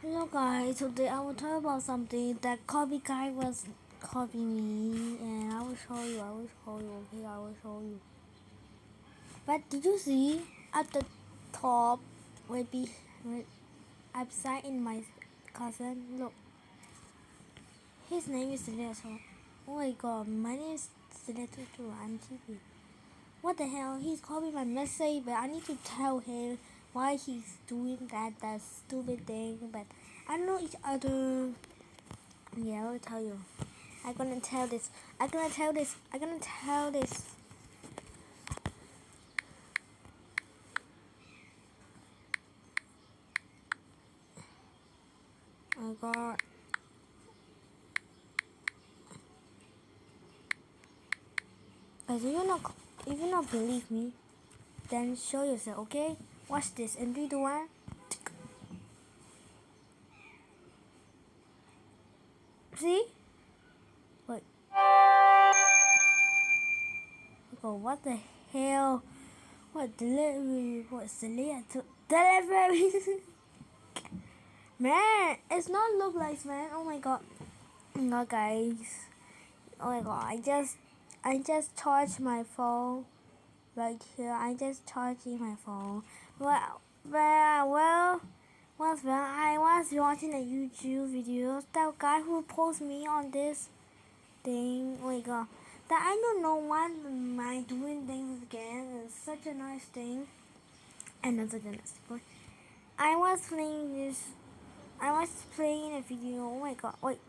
Hello guys, today I will talk about something that copy guy was copying me and I will show you, okay, I will show you. But did you see at the top maybe I've signed in my cousin, look, his name is Stiletto. Oh my god, my name is Stiletto too, I'm TV. What the hell, he's copying my message, but I need to tell him why he's doing that stupid thing, but I don't know each other. Yeah, I will tell you. I'm gonna tell this. I'm gonna tell this. I'm gonna tell this. Oh God. Guys, if you not believe me, then show yourself, okay? Watch this in 3, 2, 1. See? Wait. Oh, what the hell? What delivery? What's delivery? Man, it's not look like, man. Oh my God. Oh my God, guys. Oh my God. I just charged my phone right here. I just charging my phone. Well, once when I was watching a YouTube video, that guy who posted me on this thing, oh my God, that I don't know why am I doing things again. It's such a nice thing. Another nice point. I was playing this. I was playing a video. Oh my God, wait.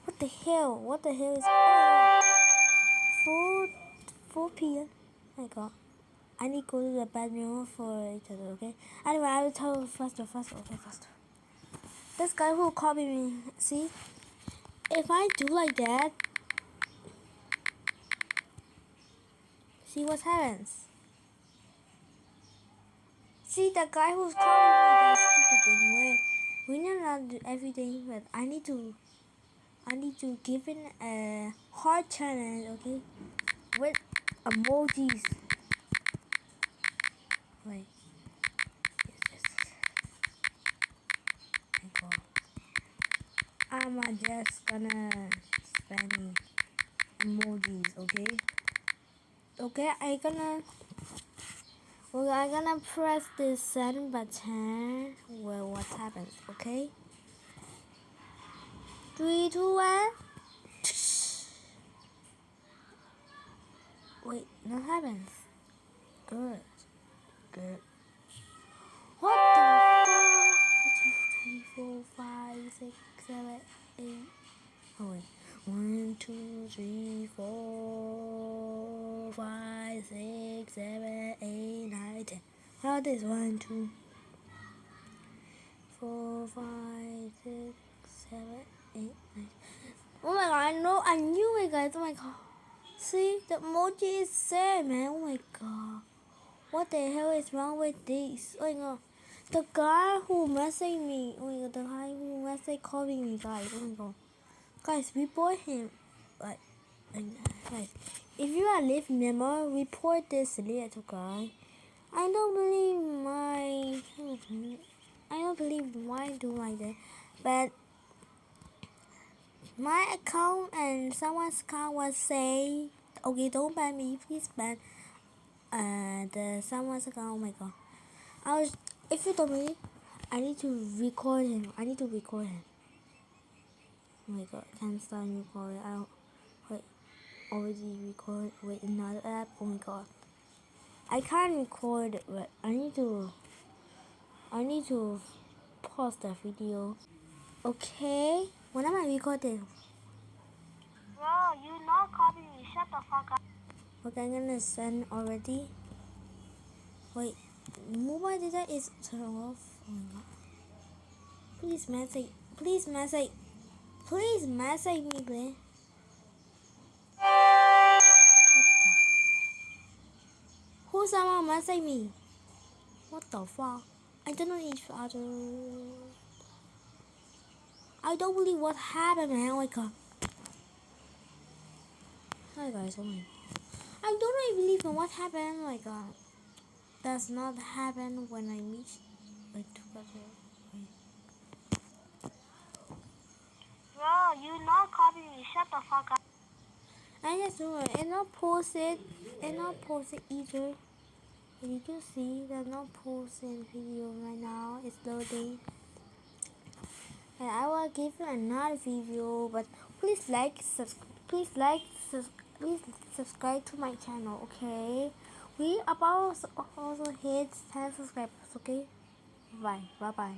What the hell? What the hell is 4 p.m.? Oh my God. I need to go to the bathroom for each other, okay? Anyway, I will tell you faster, okay, faster. This guy who copied me, see? If I do like that, see what happens. See, the guy who's copying me that stupid thing, where we need not do everything, but I need to give him a hard challenge, okay? With emojis. Wait. Yes. I'm just gonna spam emojis, okay? Okay, I'm gonna press this send button. Well, what happens? Okay. 3, 2, 1. Wait, nothing happens. Good. What the fuck? 1, 2, 3, 4, 5, 6, 7, 8. Oh wait. 1, 2, 3, 4, 5, 6, 7, 8, 9, 10. How this? 1, 2, 4, 5, 6, 7, 8, 9. Oh my God! I knew it, guys. Oh my God! See, the emoji is same, man. Oh my God! What the hell is wrong with this? Oh my God! The guy who messaged me. Oh my God! The guy who messaged calling me, guys. Oh my God! Guys, report him. Like, guys, if you are live memo, report this little guy. I don't believe why do like that, but my account and someone's account was say, okay, don't ban me, please ban the someone's account. Oh my God, if you don't believe, I need to record him. Oh my God, can't start recording. Wait, already record. Wait, another app. Oh my God, I can't record, but I need to pause the video. Okay, when am I recording? Bro, you not copying me. Shut the fuck up. Okay, I'm gonna send already. Wait, mobile data is turned off. Oh my God. Please message me, please. Who someone message me? What the fuck? I don't know each other. I don't believe what happened, man. Oh my God. Hi guys, oh my God. I don't really believe in what happened. Oh my God. Does not happen when I meet together. do not copy me. Shut the fuck up. I just do it. And not post it. And not post it either. Did you see that not posting video right now? It's loading. And I will give you another video, but please please subscribe to my channel, okay? We about also hit 10 subscribers, okay? Bye bye.